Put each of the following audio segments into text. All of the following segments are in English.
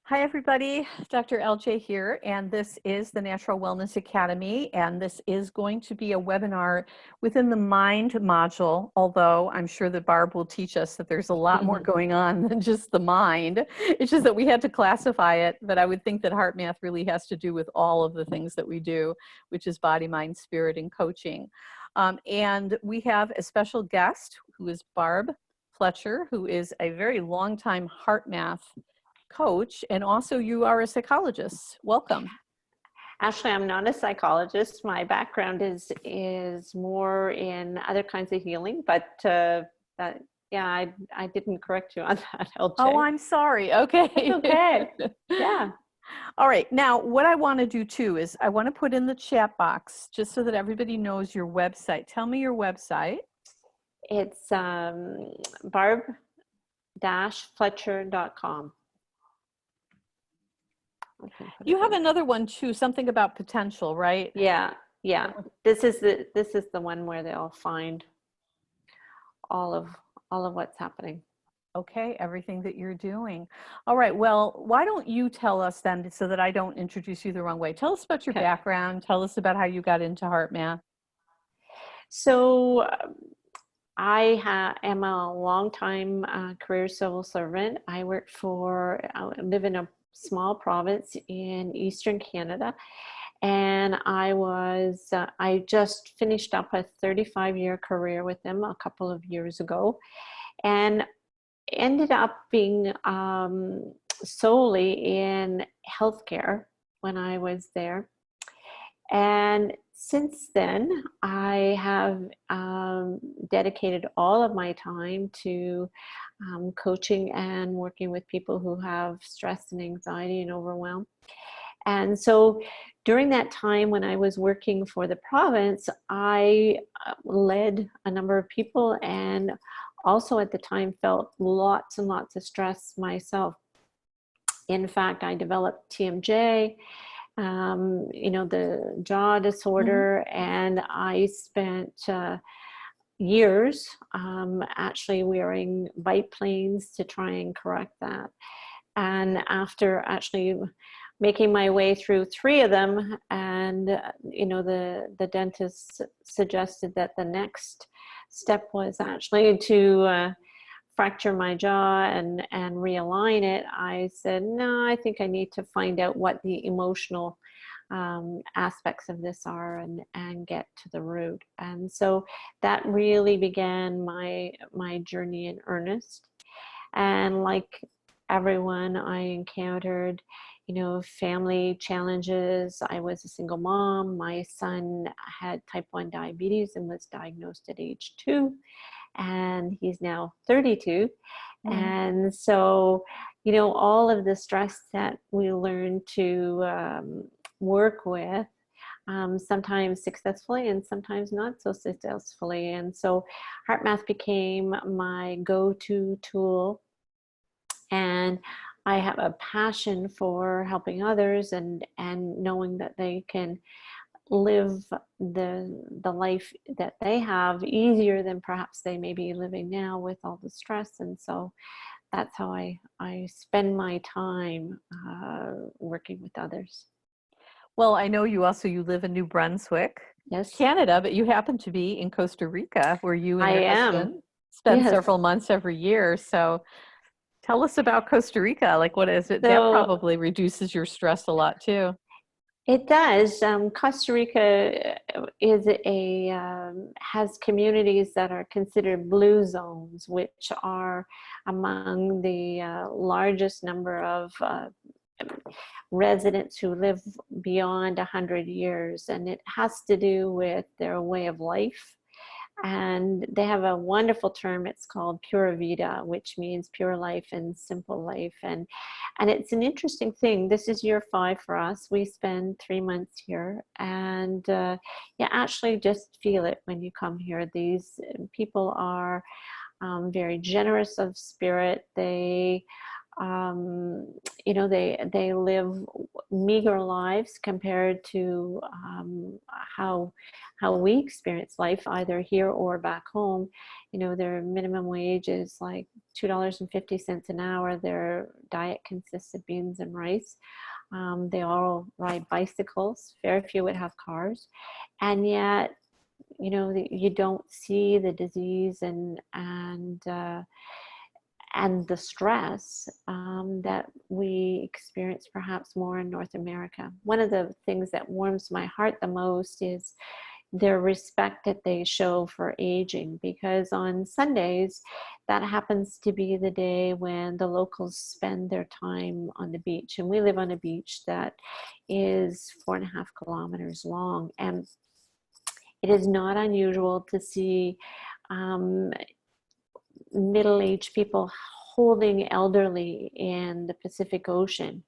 Hi, everybody. Dr. LJ here, and this is the Natural Wellness Academy, and this is going to be a webinar within the mind module, although I'm sure that Barb will teach us that there's a lot more going on than just the mind. It's just that we had to classify it, but I would think that HeartMath really has to do with all of the things that we do, which is body, mind, spirit, and coaching. And we have a special guest who is Barb Fletcher, who is a very long-time HeartMath coach, and also you are a psychologist. Welcome. Actually, I'm not a psychologist. My background is more in other kinds of healing, but yeah, I didn't correct you on that, LJ. Oh, I'm sorry. Okay. It's okay. Yeah. All right. Now, what I want to do too is I want to put in the chat box just so that everybody knows your website. Tell me your website. It's barb-fletcher.com. You have another one too, something about potential, right? Yeah. This is the one where they'll find all of what's happening. Okay, everything that you're doing. All right, well, why don't you tell us then, so that I don't introduce you the wrong way. Tell us about your background. Tell us about how you got into HeartMath. So I am a long-time career civil servant. I live in a small province in Eastern Canada, and I just finished up a 35-year career with them a couple of years ago, and ended up being solely in healthcare when I was there. And since then, I have dedicated all of my time to coaching and working with people who have stress and anxiety and overwhelm. And so during that time when I was working for the province, I led a number of people, and also at the time felt lots and lots of stress myself. In fact, I developed TMJ, the jaw disorder, and I spent years actually wearing biplanes to try and correct that. And after actually making my way through 3 of them, and the dentist suggested that the next step was actually to fracture my jaw and realign it, I said, no, I think I need to find out what the emotional aspects of this are and get to the root. And so that really began my journey in earnest. And like everyone, I encountered family challenges. I was a single mom. My son had type 1 diabetes and was diagnosed at age 2. And he's now 32. And so, all of the stress that we learn to work with, sometimes successfully and sometimes not so successfully. And so HeartMath became my go-to tool. And I have a passion for helping others and knowing that they can live the life that they have easier than perhaps they may be living now with all the stress. And so that's how I spend my time working with others. Well, I know you live in New Brunswick, Yes, Canada, but you happen to be in Costa Rica, where you and your husband spend several months every year. So tell us about Costa Rica. Like, what is it? That probably reduces your stress a lot too. It does. Costa Rica has communities that are considered blue zones, which are among the largest number of residents who live beyond 100 years. And it has to do with their way of life. And they have a wonderful term. It's called Pura Vida, which means pure life and simple life. And it's an interesting thing. This is year 5 for us. We spend 3 months here, and you actually just feel it when you come here. These people are very generous of spirit. They you know, they live meager lives compared to how we experience life either here or back home. You know, their minimum wage is like $2.50 an hour. Their diet consists of beans and rice. They all ride bicycles. Very few would have cars, and yet, you know, you don't see the disease and the stress that we experience perhaps more in North America. One of the things that warms my heart the most is their respect that they show for aging, because on Sundays, that happens to be the day when the locals spend their time on the beach. And we live on a beach that is 4.5 kilometers long. And it is not unusual to see middle-aged people holding elderly in the Pacific Ocean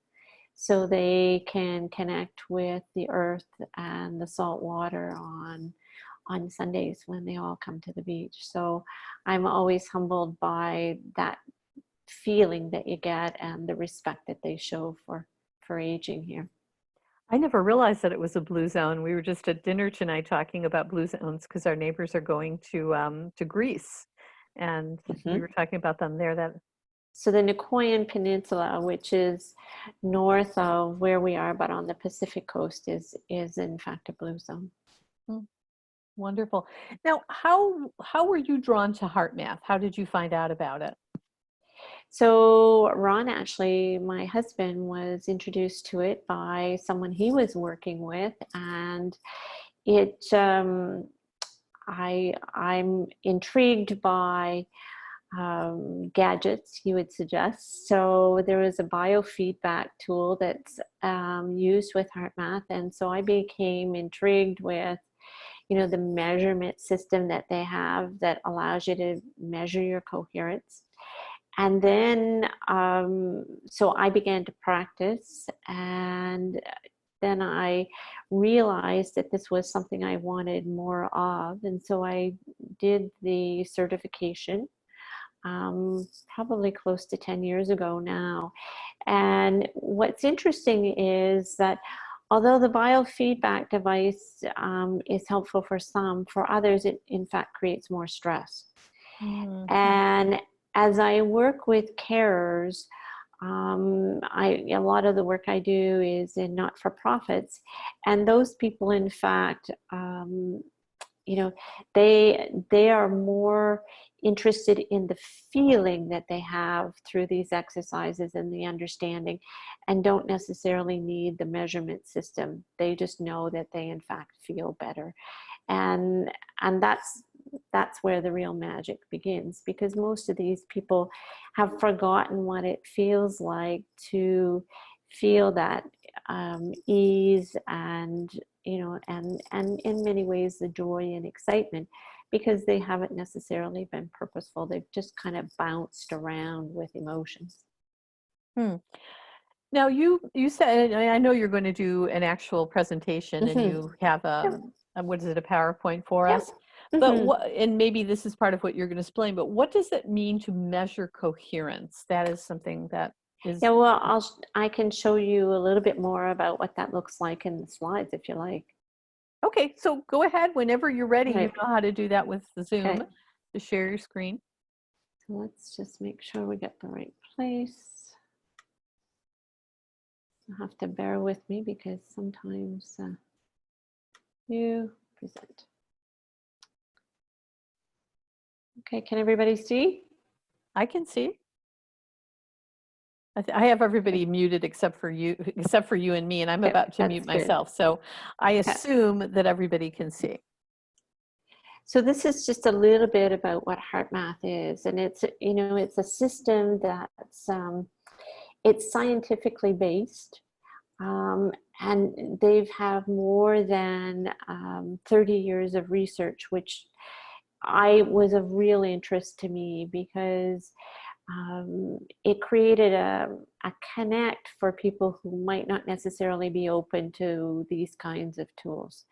so they can connect with the earth and the salt water on Sundays when they all come to the beach. So I'm always humbled by that feeling that you get and the respect that they show for aging here. I never realized that it was a blue zone. We were just at dinner tonight talking about blue zones because our neighbors are going to Greece, and we were talking about them there. That So the Nicoyan Peninsula, which is north of where we are, but on the Pacific coast, is in fact a blue zone. Wonderful. Now, how were you drawn to HeartMath? How did you find out about it? So Ron, actually, my husband, was introduced to it by someone he was working with, and it I'm intrigued by gadgets, you would suggest. So there was a biofeedback tool that's used with HeartMath, and so I became intrigued with, you know, the measurement system that they have that allows you to measure your coherence. And then, so I began to practice, and then I realized that this was something I wanted more of. And so I did the certification, probably close to 10 years ago now. And what's interesting is that although the biofeedback device is helpful for some, for others, it in fact creates more stress. And as I work with carers, a lot of the work I do is in not-for-profits, and those people, in fact, you know, they are more interested in the feeling that they have through these exercises and the understanding, and don't necessarily need the measurement system. They just know that they in fact feel better, and that's where the real magic begins, because most of these people have forgotten what it feels like to feel that ease and, you know, and in many ways the joy and excitement, because they haven't necessarily been purposeful. They've just kind of bounced around with emotions. Now you said, I know you're going to do an actual presentation, and you have what is it, a PowerPoint for us? But what, and maybe this is part of what you're going to explain, but what does it mean to measure coherence? That is something that is... Yeah, well, I can show you a little bit more about what that looks like in the slides if you like. Okay, so go ahead whenever you're ready. Right. You know how to do that with the Zoom, Okay. to share your screen. So let's just make sure we get the right place. You'll have to bear with me because sometimes you present. Okay, can everybody see? I can see. I have everybody muted except for you and me, and I'm about to mute myself. So I assume that everybody can see. So this is just a little bit about what HeartMath is, and it's, you know, it's a system that's it's scientifically based, and they've had more than 30 years of research, which was of real interest to me, because it created a connect for people who might not necessarily be open to these kinds of tools.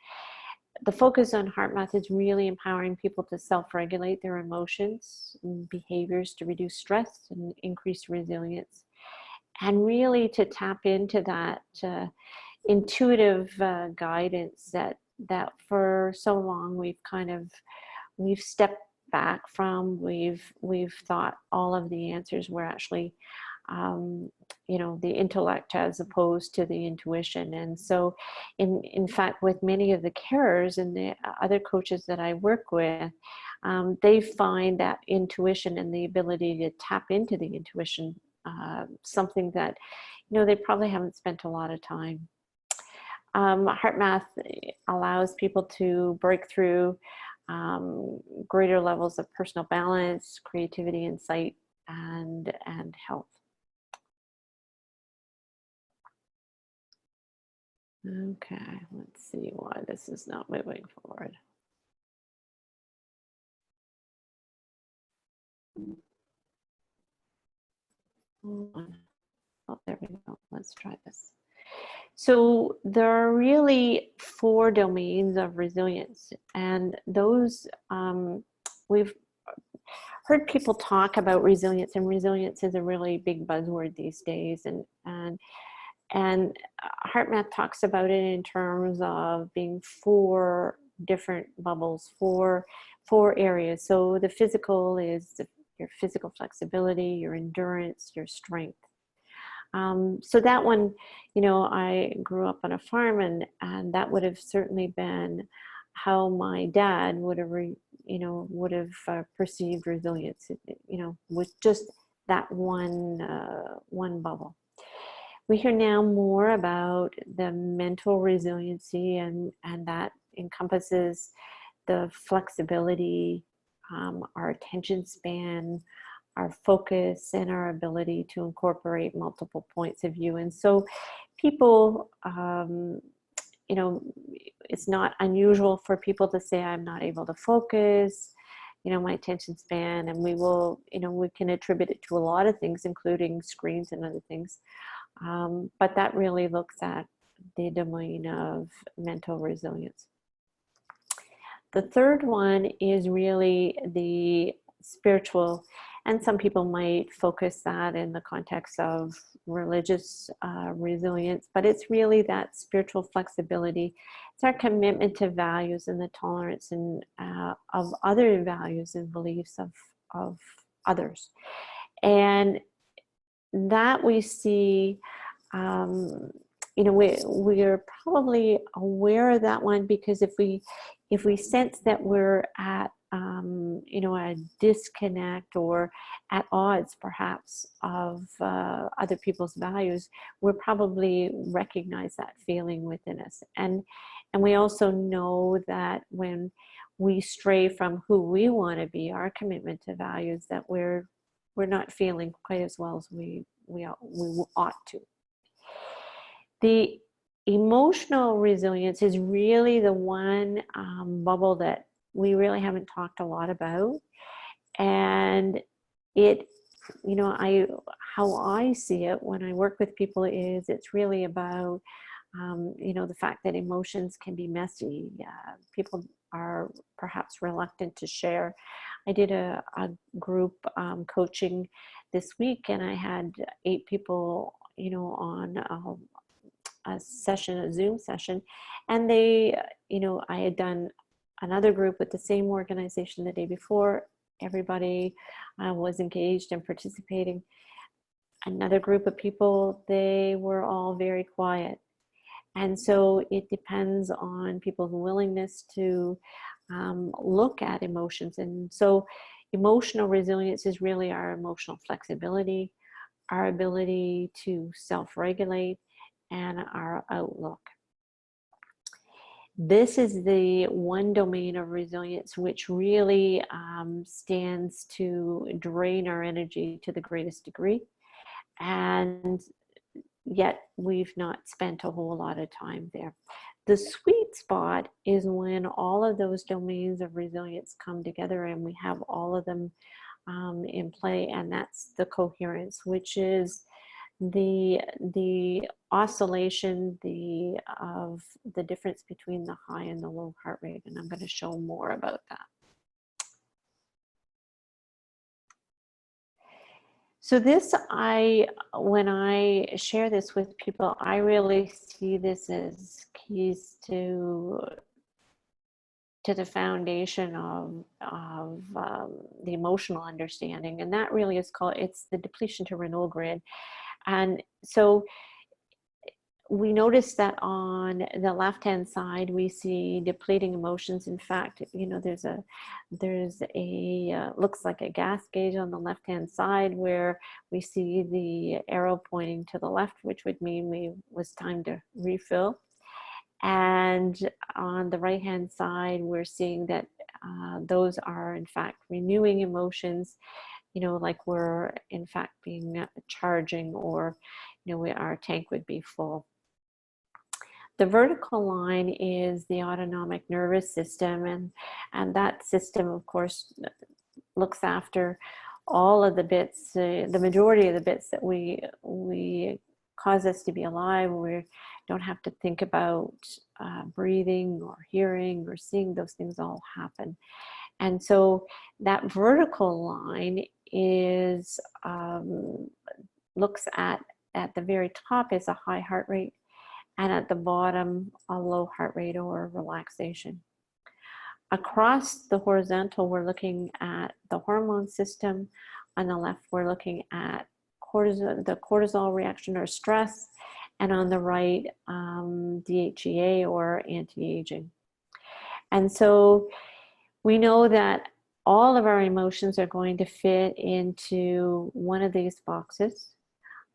The focus on HeartMath is really empowering people to self-regulate their emotions and behaviors to reduce stress and increase resilience. and really to tap into that intuitive guidance that for so long we've stepped back from. We've thought all of the answers were actually the intellect as opposed to the intuition. And so in fact, with many of the carers and the other coaches that I work with, they find that intuition and the ability to tap into the intuition something that they probably haven't spent a lot of time. HeartMath allows people to break through greater levels of personal balance, creativity, insight, and health. Okay, let's see why this is not moving forward. Oh, there we go. Let's try this. So there are really 4 domains of resilience, and those we've heard people talk about resilience, and resilience is a really big buzzword these days, and HeartMath talks about it in terms of being 4 different bubbles, four areas. So the physical is your physical flexibility, your endurance, your strength. So that one, I grew up on a farm, and that would have certainly been how my dad would have perceived resilience, with just that one bubble. We hear now more about the mental resiliency, and that encompasses the flexibility, our attention span, our focus, and our ability to incorporate multiple points of view. And so people, it's not unusual for people to say, I'm not able to focus, my attention span, and we can attribute it to a lot of things, including screens and other things. But that really looks at the domain of mental resilience. The third one is really the spiritual, and some people might focus that in the context of religious resilience, but it's really that spiritual flexibility. It's our commitment to values and the tolerance and of other values and beliefs of others. And that we see, we are probably aware of that one, because if we sense that we're at a disconnect or at odds perhaps of other people's values, we'll probably recognize that feeling within us. And we also know that when we stray from who we want to be, our commitment to values, that we're not feeling quite as well as we ought to. The emotional resilience is really the one bubble that we really haven't talked a lot about. And it, how I see it when I work with people is it's really about, the fact that emotions can be messy. People are perhaps reluctant to share. I did a group coaching this week, and I had 8 people, on a session, a Zoom session, and they, I had done another group with the same organization the day before. Everybody was engaged and participating. Another group of people, they were all very quiet. And so it depends on people's willingness to look at emotions. And so emotional resilience is really our emotional flexibility, our ability to self-regulate, and our outlook. This is the one domain of resilience which really stands to drain our energy to the greatest degree. And yet we've not spent a whole lot of time there. The sweet spot is when all of those domains of resilience come together and we have all of them in play, and that's the coherence, which is the oscillation of the difference between the high and the low heart rate. And I'm going to show more about that. So this, when I share this with people, I really see this as keys to the foundation of the emotional understanding, and that really is called, it's the depletion to renewal grid. And so we notice that on the left-hand side, we see depleting emotions. In fact, you know, there's a looks like a gas gauge on the left-hand side where we see the arrow pointing to the left, which would mean it was time to refill. And on the right-hand side, we're seeing that those are in fact renewing emotions, you know, like we're in fact being charging, or, you know, our tank would be full. The vertical line is the autonomic nervous system, and that system, of course, looks after all of the bits, the majority of the bits that we cause us to be alive. We don't have to think about breathing or hearing or seeing; those things all happen. And so that vertical line is looks at the very top is a high heart rate, and at the bottom a low heart rate or relaxation. Across the horizontal, we're looking at the hormone system. On the left, we're looking at the cortisol reaction or stress, and on the right, DHEA or anti-aging. And so we know that all of our emotions are going to fit into one of these boxes,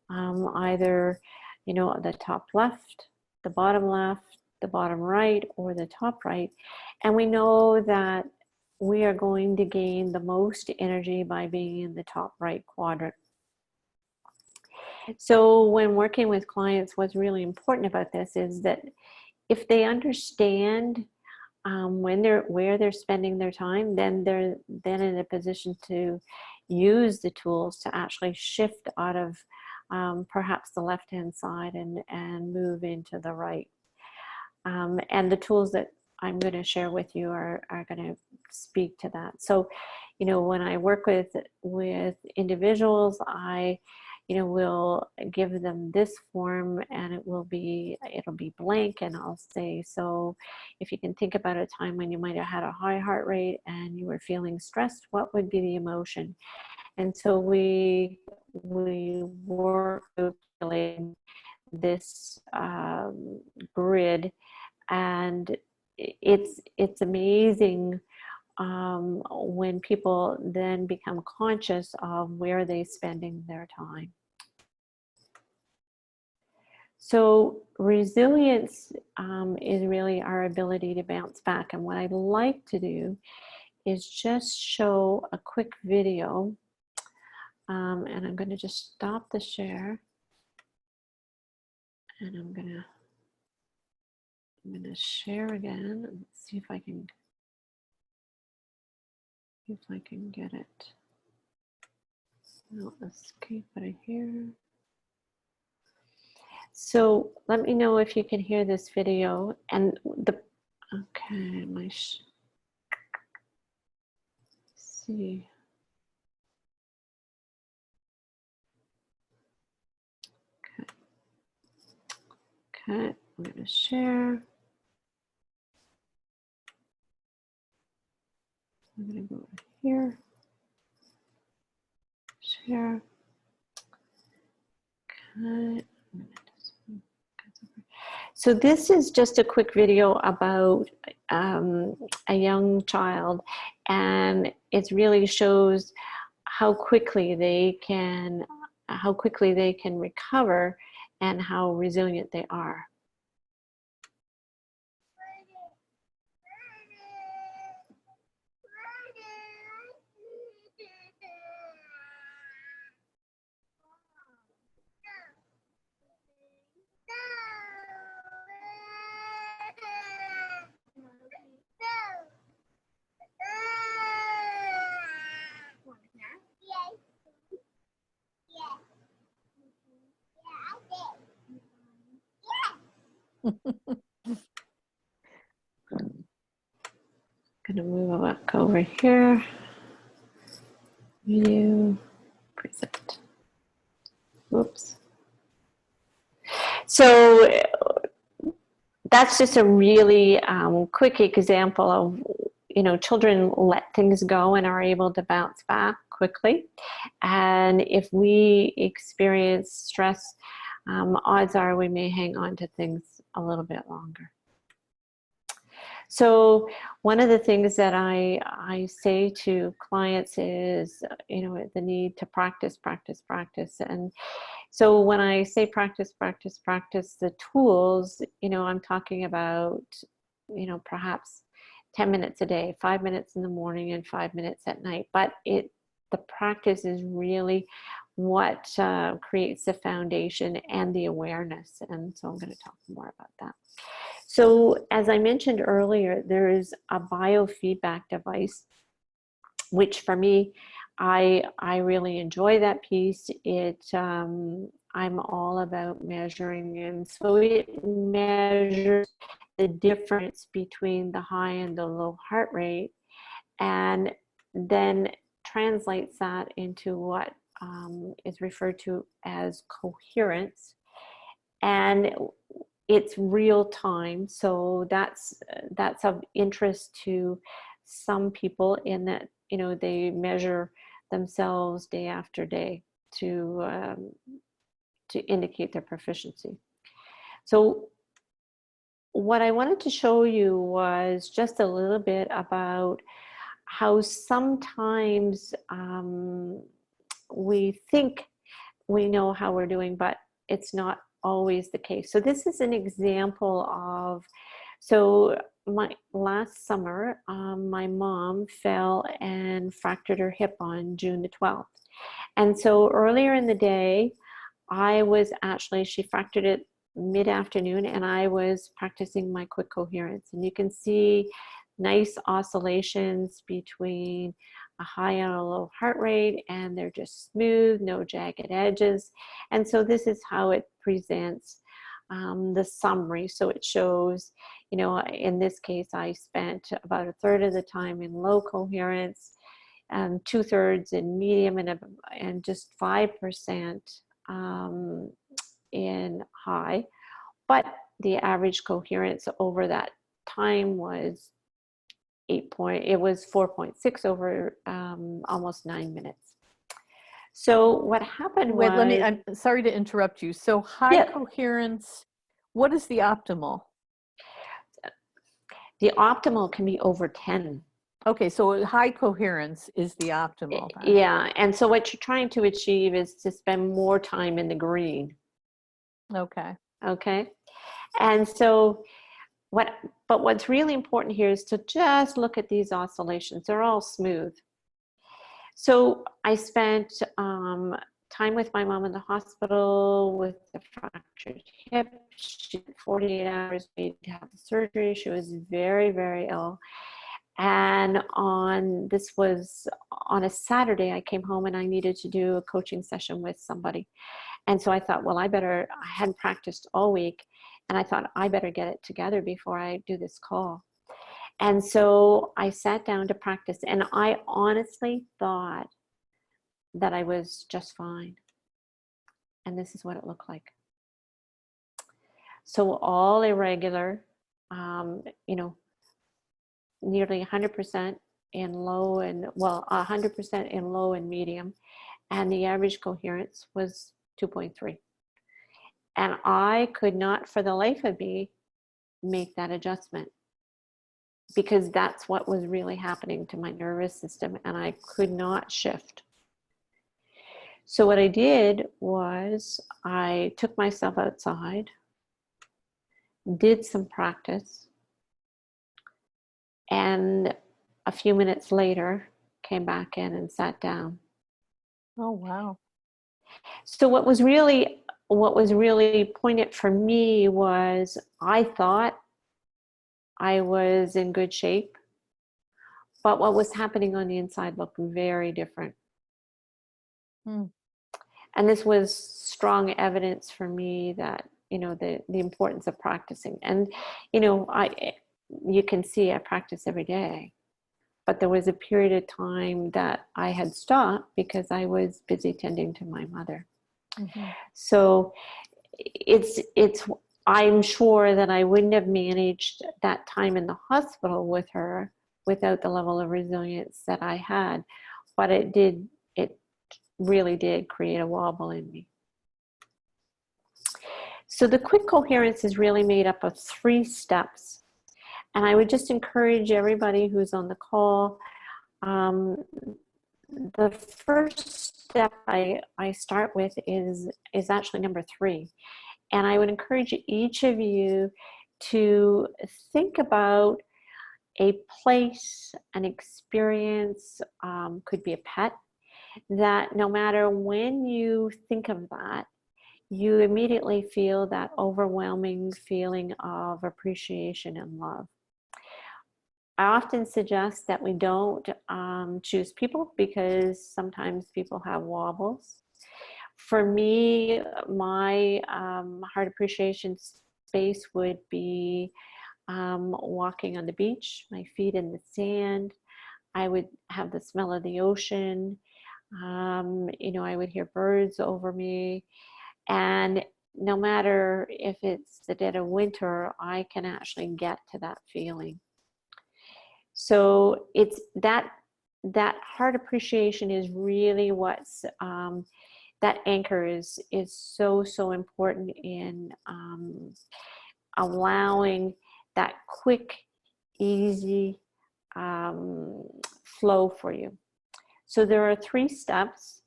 either, you know, the top left, the bottom right, or the top right. And we know that we are going to gain the most energy by being in the top right quadrant. So when working with clients, what's really important about this is that if they understand where they're spending their time, then they're then in a position to use the tools to actually shift out of perhaps the left-hand side and move into the right. And the tools that I'm going to share with you are going to speak to that. So, you know, when I work with individuals, I, you know, will give them this form, and it'll be blank, and I'll say, so if you can think about a time when you might have had a high heart rate and you were feeling stressed, what would be the emotion? And so we work with this grid, and it's amazing when people then become conscious of where they're spending their time. So resilience is really our ability to bounce back. And what I'd like to do is just show a quick video. And I'm going to just stop the share. And I'm going to share again and see if I can get it. I'll escape out of here. So let me know if you can hear this video. And okay, see. Okay, I'm going to share. I'm going to go here. Share. Okay. So this is just a quick video about a young child, and it really shows how quickly they can recover and how resilient they are. Gonna move back over here. Video present. Oops. So that's just a really quick example of, children let things go and are able to bounce back quickly. And if we experience stress, odds are we may hang on to things a little bit longer. So one of the things that I say to clients is, the need to practice, practice, practice. And so when I say practice, practice, practice, the tools, I'm talking about, perhaps 10 minutes a day, 5 minutes in the morning and 5 minutes at night. But the practice is really what creates the foundation and the awareness. And so I'm going to talk more about that. So as I mentioned earlier, there is a biofeedback device, which for me, I really enjoy that piece. I'm all about measuring, and so it measures the difference between the high and the low heart rate, and then translates that into what is referred to as coherence. And it's real time, so that's of interest to some people in that they measure themselves day after day to indicate their proficiency. So what I wanted to show you was just a little bit about how sometimes we think we know how we're doing, but it's not always the case. So this is an example of, last summer, my mom fell and fractured her hip on June the 12th. And so earlier in the day, she fractured it mid-afternoon, and I was practicing my quick coherence. And you can see nice oscillations between a high and a low heart rate, and they're just smooth, no jagged edges. And so this is how it presents the summary. So it shows, in this case, I spent about a third of the time in low coherence, and 2/3 in medium, and just 5% in high. But the average coherence over that time was 4.6 over almost 9 minutes. So what happened was... Wait, I'm sorry to interrupt you. So high coherence, what is the optimal? The optimal can be over 10. Okay, so high coherence is the optimal then. Yeah, and so what you're trying to achieve is to spend more time in the green. Okay. Okay, and so what's really important here is to just look at these oscillations. They're all smooth. So I spent time with my mom in the hospital with the fractured hip. She had 48 hours to have the surgery. She was very, very ill. And this was on a Saturday, I came home and I needed to do a coaching session with somebody. And so I thought, well, I hadn't practiced all week, and I thought I better get it together before I do this call. And so I sat down to practice, and I honestly thought that I was just fine. And this is what it looked like. So all irregular, nearly 100% in low and, 100% in low and medium. And the average coherence was 2.3. And I could not for the life of me make that adjustment, because that's what was really happening to my nervous system, and I could not shift. So what I did was I took myself outside, did some practice, and a few minutes later came back in and sat down. Oh, wow. So what was really poignant for me was I thought I was in good shape, but what was happening on the inside looked very different. And this was strong evidence for me that, the importance of practicing. And, you can see I practice every day, but there was a period of time that I had stopped because I was busy tending to my mother. Mhm. So I'm sure that I wouldn't have managed that time in the hospital with her without the level of resilience that I had. But it really did create a wobble in me. So the quick coherence is really made up of 3 steps. And I would just encourage everybody who's on the call, the first step I start with is actually number 3. And I would encourage each of you to think about a place, an experience, could be a pet, that no matter when you think of that, you immediately feel that overwhelming feeling of appreciation and love. I often suggest that we don't choose people because sometimes people have wobbles. For me, my heart appreciation space would be walking on the beach, my feet in the sand. I would have the smell of the ocean. I would hear birds over me. And no matter if it's the dead of winter, I can actually get to that feeling. So it's that heart appreciation is really what's that anchor is so important in allowing that quick, easy flow for you. So there are 3 steps,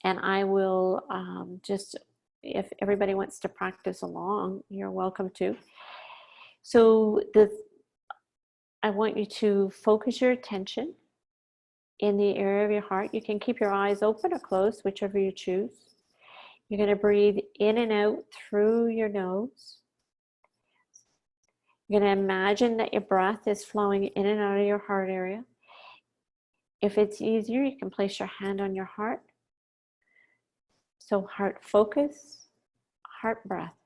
and I will just, if everybody wants to practice along, you're welcome to. So I want you to focus your attention in the area of your heart. You can keep your eyes open or closed, whichever you choose. You're going to breathe in and out through your nose. You're going to imagine that your breath is flowing in and out of your heart area. If it's easier, you can place your hand on your heart. So heart focus, heart breath.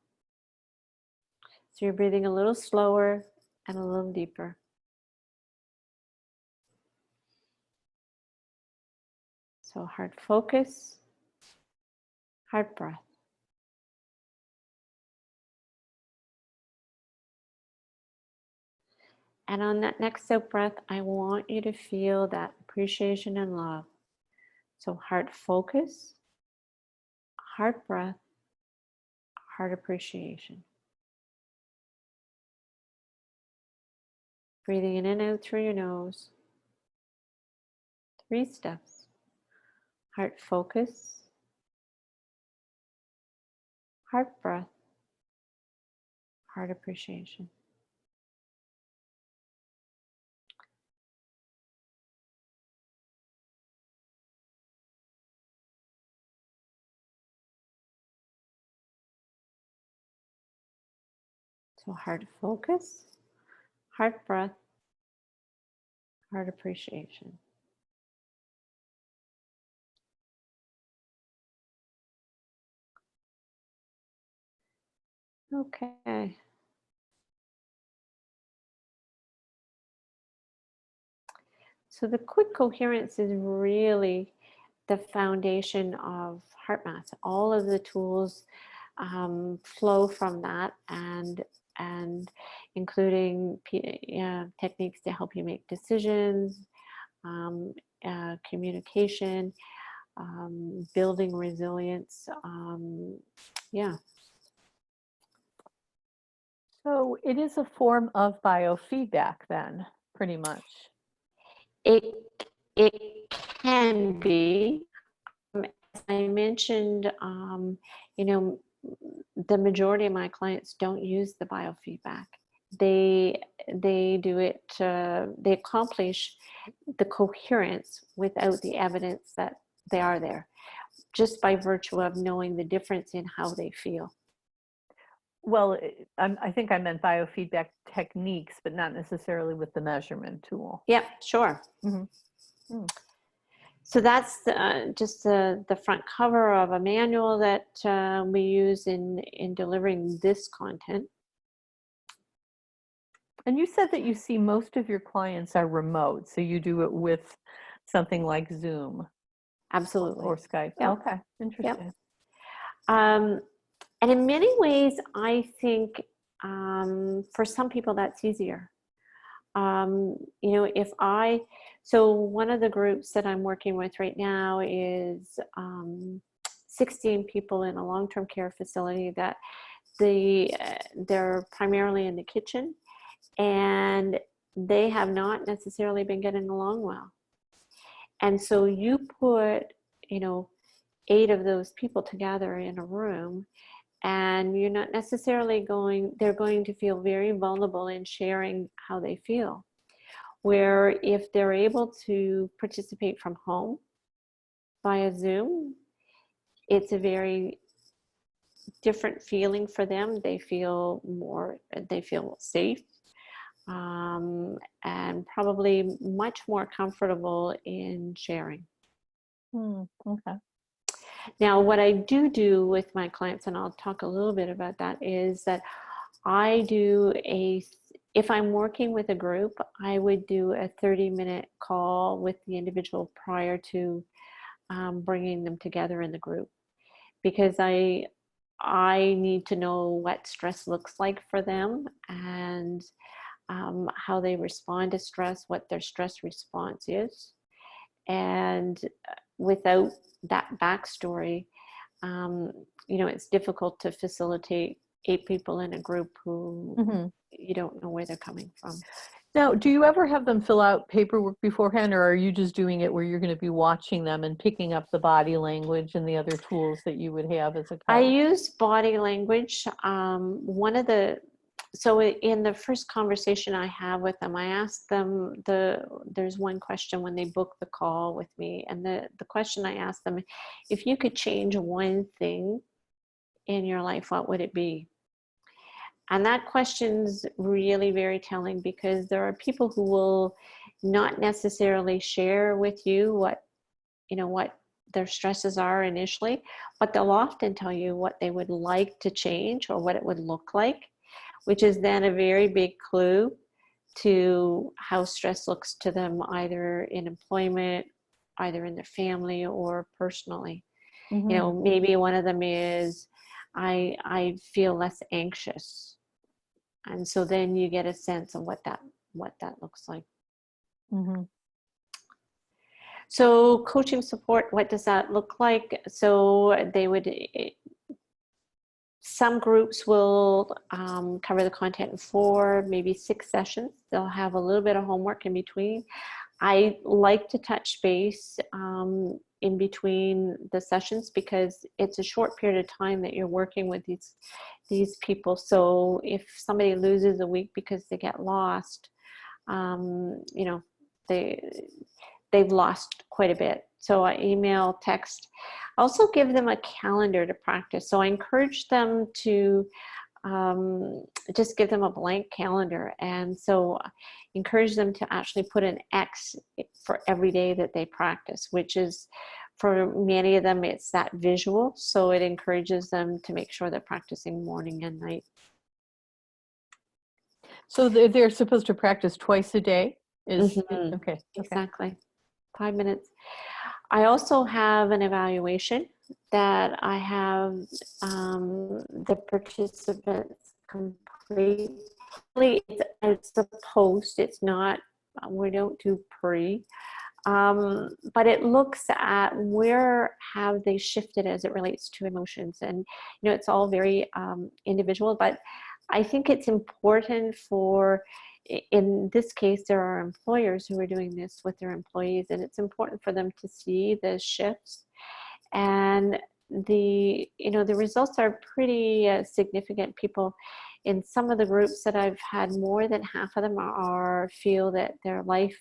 So you're breathing a little slower and a little deeper. So heart focus, heart breath. And on that next out breath, I want you to feel that appreciation and love. So heart focus, heart breath, heart appreciation. Breathing in and out through your nose. 3 steps. Heart focus, heart breath, heart appreciation. So heart focus, heart breath, heart appreciation. Okay. So the quick coherence is really the foundation of HeartMath. All of the tools flow from that, and including techniques to help you make decisions, communication, building resilience. Yeah. So it is a form of biofeedback then, pretty much. It can be. As I mentioned, the majority of my clients don't use the biofeedback. They do it. They accomplish the coherence without the evidence that they are there, just by virtue of knowing the difference in how they feel. Well, I think I meant biofeedback techniques, but not necessarily with the measurement tool. Yep, sure. Mm-hmm. So that's just the front cover of a manual that we use in delivering this content. And you said that you see most of your clients are remote, so you do it with something like Zoom. Absolutely. Or Skype. Yep. Okay, interesting. Yep. Um, and in many ways, I think for some people that's easier. You know, so one of the groups that I'm working with right now is 16 people in a long-term care facility that they're primarily in the kitchen, and they have not necessarily been getting along well. And so you put, you know, 8 of those people together in a room, and you're not necessarily they're going to feel very vulnerable in sharing how they feel. Where if they're able to participate from home via Zoom, it's a very different feeling for them. They feel safe, and probably much more comfortable in sharing. Okay. Now, what I do with my clients, and I'll talk a little bit about that, is that if I'm working with a group, I would do a 30-minute call with the individual prior to bringing them together in the group, because I need to know what stress looks like for them, and how they respond to stress, what their stress response is. And without that backstory, you know, it's difficult to facilitate 8 people in a group who you don't know where they're coming from. Now, do you ever have them fill out paperwork beforehand, or are you just doing it where you're going to be watching them and picking up the body language and the other tools that you would have as a coach? I use body language. So in the first conversation I have with them, I ask them, there's one question when they book the call with me, and the question I ask them, if you could change one thing in your life, what would it be? And that question's really very telling, because there are people who will not necessarily share with you what their stresses are initially, but they'll often tell you what they would like to change or what it would look like, which is then a very big clue to how stress looks to them, either in employment, either in their family, or personally. You know, maybe one of them is, I feel less anxious. And so then you get a sense of what that looks like. So coaching support, what does that look like? So some groups will cover the content in 4, maybe 6 sessions. They'll have a little bit of homework in between. I like to touch base in between the sessions, because it's a short period of time that you're working with these people. So if somebody loses a week because they get lost, you know, they've lost quite a bit. So I email, text. I also give them a calendar to practice. So I encourage them to just give them a blank calendar. And so encourage them to actually put an X for every day that they practice, which is, for many of them, it's that visual. So it encourages them to make sure they're practicing morning and night. So they're supposed to practice twice a day? Okay. Exactly. 5 minutes. I also have an evaluation that I have the participants complete. It's a post. It's not, we don't do pre, but it looks at where have they shifted as it relates to emotions. And, you know, it's all very individual, but I think it's important in this case, there are employers who are doing this with their employees, and it's important for them to see the shifts. And the results are pretty significant. People in some of the groups that I've had, more than half of them feel that their life,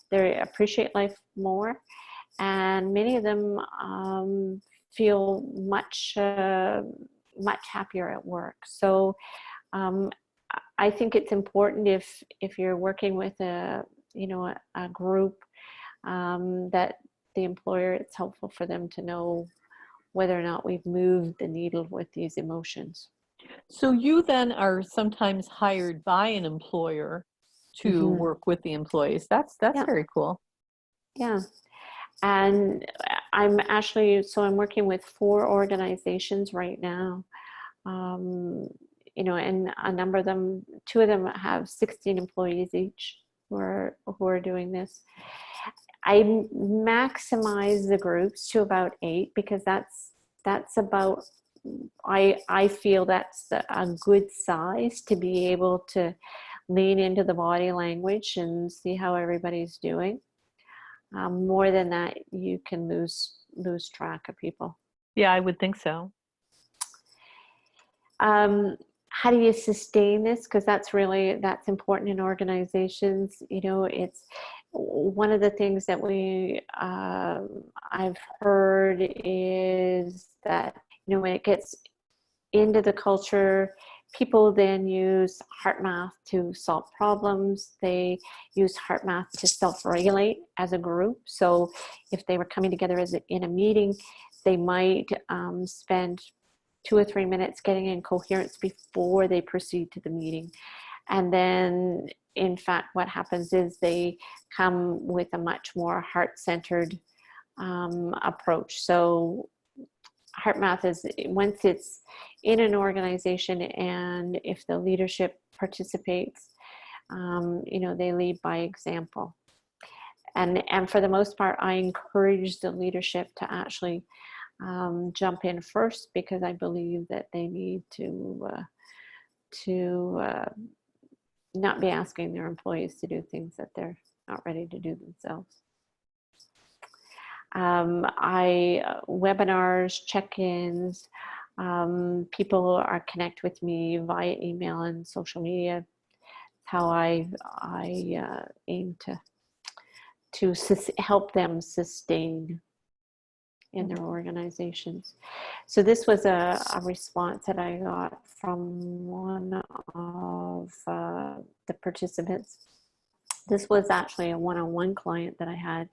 they appreciate life more, and many of them feel much happier at work. So I think it's important, if you're working with a group, that the employer, it's helpful for them to know whether or not we've moved the needle with these emotions. So you then are sometimes hired by an employer to work with the employees. That's very cool. Yeah. And I'm actually, so I'm working with 4 organizations right now. You know, and a number of them, 2 of them have 16 employees each who are doing this. I maximize the groups to about 8 because that's about, I feel that's a good size to be able to lean into the body language and see how everybody's doing. More than that, you can lose track of people. Yeah, I would think so. How do you sustain this? Because that's important in organizations. You know, it's one of the things that I've heard is that, you know, when it gets into the culture, people then use HeartMath to solve problems. They use HeartMath to self-regulate as a group. So if they were coming together in a meeting, they might spend 2 or 3 minutes getting in coherence before they proceed to the meeting. And then, in fact, what happens is they come with a much more heart-centered approach. So HeartMath is, once it's in an organization and if the leadership participates, you know, they lead by example. And for the most part, I encourage the leadership to actually jump in first, because I believe that they need to not be asking their employees to do things that they're not ready to do themselves. Webinars, check-ins, people are connect with me via email and social media. How I aim to help them sustain in their organizations. So this was a response that I got from one of the participants. This was actually a one-on-one client that I had,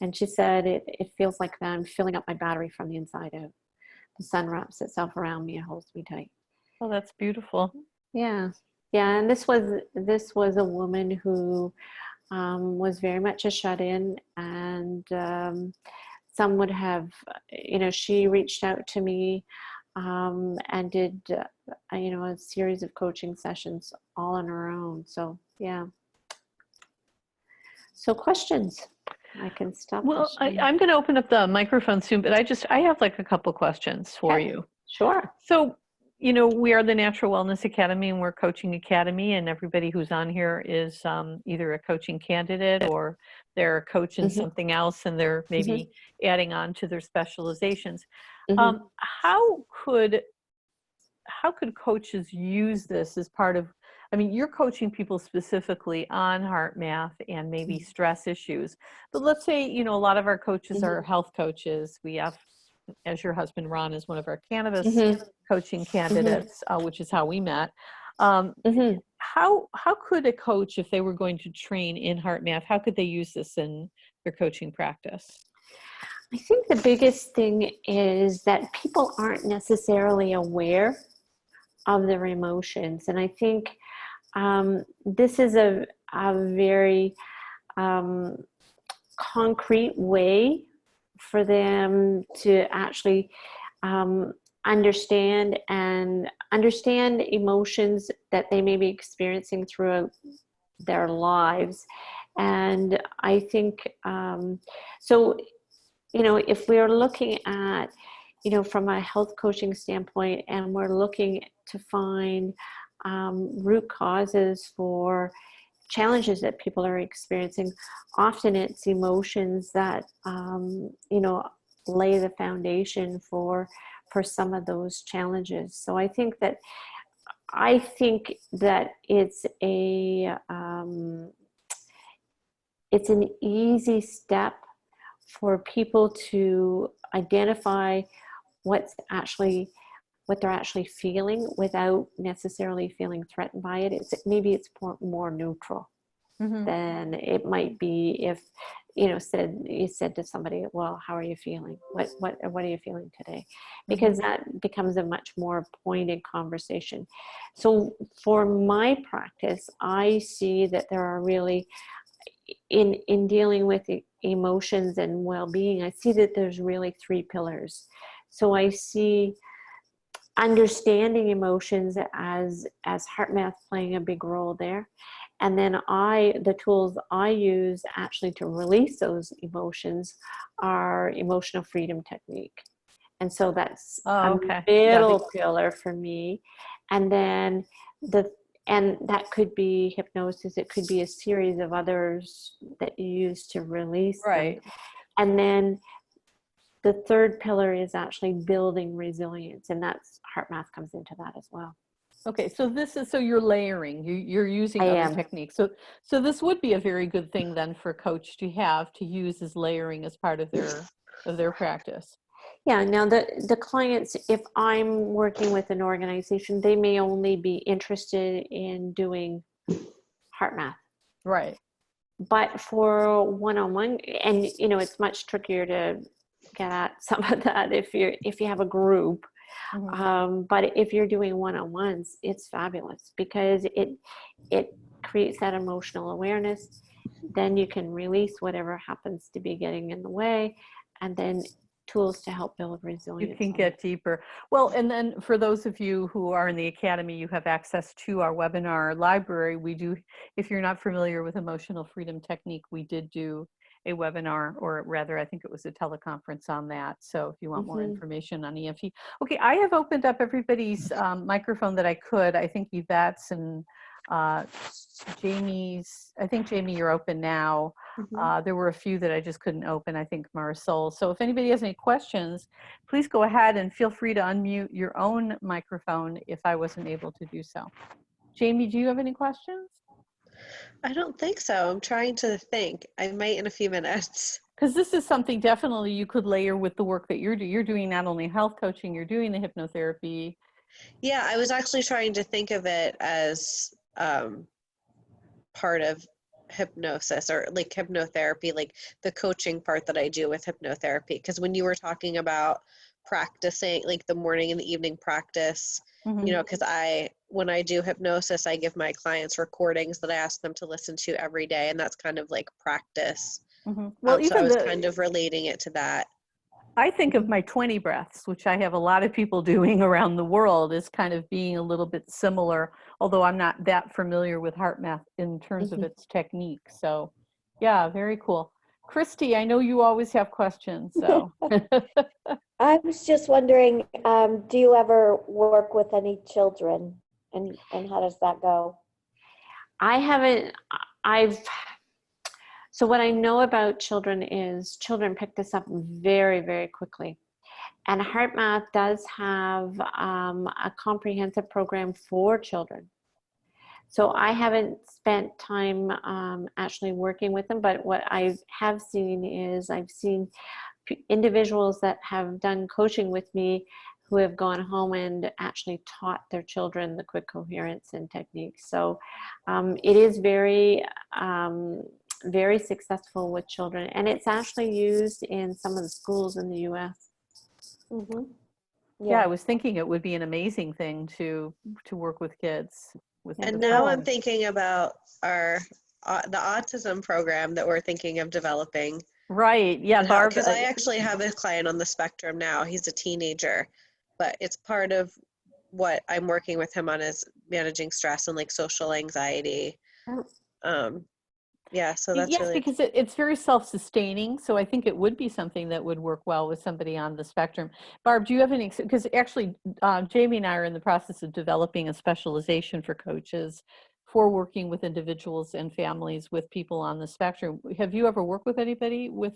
and she said, it feels like I'm filling up my battery from the inside out. The sun wraps itself around me and holds me tight. Oh, that's beautiful. Yeah, yeah. And this was a woman who was very much a shut-in, and some would have, you know, she reached out to me and did, you know, a series of coaching sessions all on her own. So, yeah. So questions, I can stop. Well, I'm going to open up the microphone soon, but I have like a couple questions for you. Sure. So, you know, we are the Natural Wellness Academy, and we're a coaching academy, and everybody who's on here is either a coaching candidate or they're a coach in something else, and they're maybe adding on to their specializations. How could coaches use this as part of, I mean, you're coaching people specifically on HeartMath and maybe stress issues, but let's say, you know, a lot of our coaches are health coaches. We have, as your husband Ron is one of our cannabis coaching candidates, which is how we met. How could a coach, if they were going to train in HeartMath, how could they use this in their coaching practice? I think the biggest thing is that people aren't necessarily aware of their emotions. And I think this is a very concrete way for them to actually understand emotions that they may be experiencing throughout their lives. And I think, so, you know, if we're looking at, you know, from a health coaching standpoint, and we're looking to find root causes for challenges that people are experiencing, often it's emotions that, you know, lay the foundation for some of those challenges. So I think that it's an easy step for people to identify what they're actually feeling without necessarily feeling threatened by it. Maybe it's more neutral than it might be if, you know, you said to somebody, well, how are you feeling? What are you feeling today? Because that becomes a much more pointed conversation. So for my practice, I see that there are really, in dealing with emotions and well-being, I see that there's really three pillars. So I see understanding emotions as HeartMath playing a big role there. And then the tools I use actually to release those emotions are emotional freedom technique. And so that's a middle pillar for me. And then and that could be hypnosis. It could be a series of others that you use to release them. And then the third pillar is actually building resilience, and that's HeartMath comes into that as well. Okay, so so you're layering. You're using other techniques. So this would be a very good thing then for a coach to use as layering as part of their practice. Yeah. Now the clients, if I'm working with an organization, they may only be interested in doing HeartMath. Right. But for one-on-one, and it's much trickier to get at some of that if you have a group. But if you're doing one-on-ones, it's fabulous because it creates that emotional awareness. Then you can release whatever happens to be getting in the way, and then tools to help build resilience. You can get deeper. Well, and then for those of you who are in the Academy, you have access to our webinar library. We do, if you're not familiar with emotional freedom technique, we did do a webinar, or rather, I think it was a teleconference on that. So if you want more information on EFT. Okay, I have opened up everybody's microphone that I could. I think Yvette's and Jamie's, I think Jamie, you're open now. There were a few that I just couldn't open, I think Marisol. So if anybody has any questions, please go ahead and feel free to unmute your own microphone if I wasn't able to do so. Jamie, do you have any questions? I don't think so. I'm trying to think. I might in a few minutes. Because this is something definitely you could layer with the work that you're doing. You're doing not only health coaching, you're doing the hypnotherapy. Yeah, I was actually trying to think of it as part of hypnosis or like hypnotherapy, like the coaching part that I do with hypnotherapy. Because when you were talking about practicing, like the morning and the evening practice, because when I do hypnosis, I give my clients recordings that I ask them to listen to every day, and that's kind of like practice. Well, so I was kind of relating it to that. I think of my 20 breaths, which I have a lot of people doing around the world, as kind of being a little bit similar, although I'm not that familiar with HeartMath in terms of its technique. So yeah, very cool. Christy, I know you always have questions, so. I was just wondering, do you ever work with any children, and how does that go? I haven't. So what I know about children is children pick this up very, very quickly. And HeartMath does have a comprehensive program for children. So I haven't spent time actually working with them, but what I have seen is I've seen individuals that have done coaching with me who have gone home and actually taught their children the quick coherence and techniques. So it is very, very successful with children, and it's actually used in some of the schools in the U.S. Yeah, I was thinking it would be an amazing thing to work with kids. And now I'm thinking about the autism program that we're thinking of developing. Right. Yeah, Barb. Because I actually have a client on the spectrum now. He's a teenager, but it's part of what I'm working with him on is managing stress and like social anxiety. Yeah, so that's really... because it's very self-sustaining. So I think it would be something that would work well with somebody on the spectrum. Barb, do you have any, because actually Jamie and I are in the process of developing a specialization for coaches for working with individuals and families with people on the spectrum. Have you ever worked with anybody with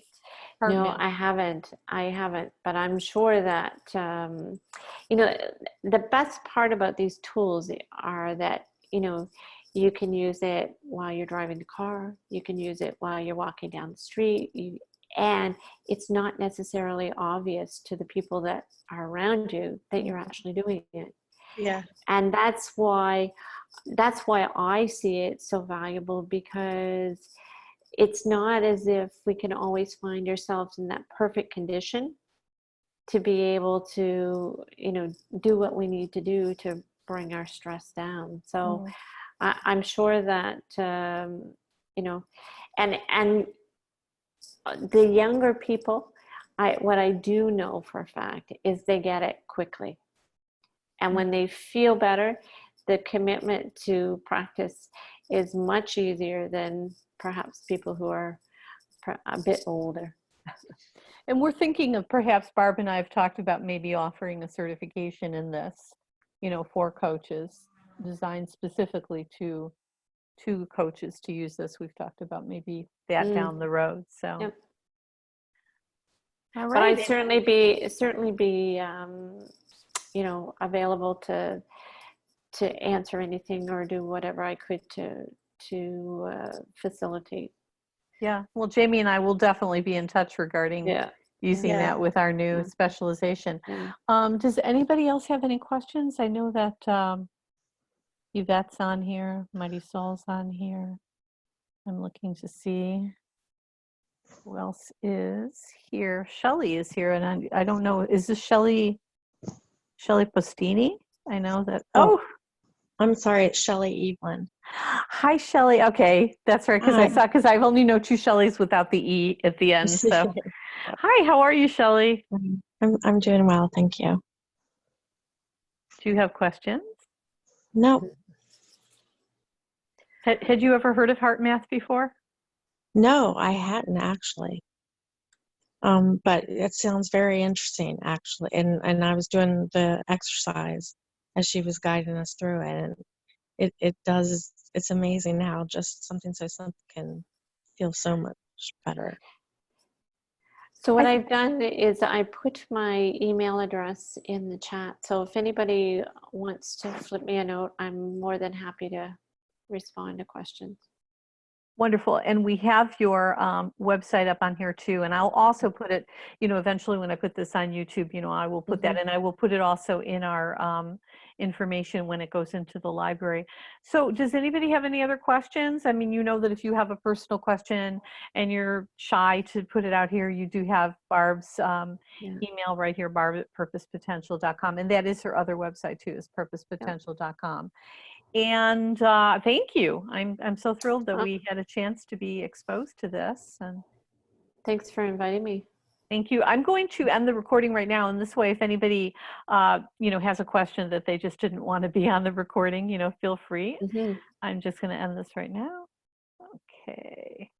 HeartMath? No, I haven't, but I'm sure that, you know, the best part about these tools are that, you know, you can use it while you're driving the car, you can use it while you're walking down the street, and it's not necessarily obvious to the people that are around you that you're actually doing it. Yeah. And that's why I see it so valuable, because it's not as if we can always find ourselves in that perfect condition to be able to, you know, do what we need to do to bring our stress down. So I'm sure that, you know, And the younger people, what I do know for a fact is they get it quickly. And when they feel better, the commitment to practice is much easier than perhaps people who are a bit older. And we're thinking of, perhaps Barb and I have talked about maybe offering a certification in this, you know, for coaches, designed specifically to coaches to use this. We've talked about maybe that down the road. So, Yep. All But right. I'd certainly be you know, available to answer anything or do whatever I could to facilitate. Yeah. Well, Jamie and I will definitely be in touch regarding using Yeah. that with our new specialization. Yeah. Does anybody else have any questions? I know that Yvette's on here, Mighty Soul's on here. I'm looking to see who else is here. Shelley is here, and I don't know, is this Shelley Postini? I know that. Oh, I'm sorry, it's Shelley Evelyn. hi, Shelley. Okay, that's right, because I only know two Shelleys without the E at the end. So, hi, how are you, Shelley? I'm doing well, thank you. Do you have questions? No, Had you ever heard of HeartMath before? no, I hadn't actually. But it sounds very interesting, actually. And I was doing the exercise as she was guiding us through it, and it does. It's amazing how just something so simple can feel so much better. So what I've done is I put my email address in the chat. So if anybody wants to flip me a note, I'm more than happy to respond to questions. Wonderful. And we have your website up on here too. And I'll also put it, you know, eventually when I put this on YouTube, you know, I will put that, and I will put it also in our information when it goes into the library. So does anybody have any other questions? I mean, you know that if you have a personal question and you're shy to put it out here, you do have Barb's email right here, barb@purposepotential.com. And that is her other website too, is purposepotential.com. And thank you. I'm so thrilled that we had a chance to be exposed to this. And Thanks for inviting me. thank you. I'm going to end the recording right now. And this way, if anybody, you know, has a question that they just didn't want to be on the recording, you know, feel free. I'm just going to end this right now. Okay.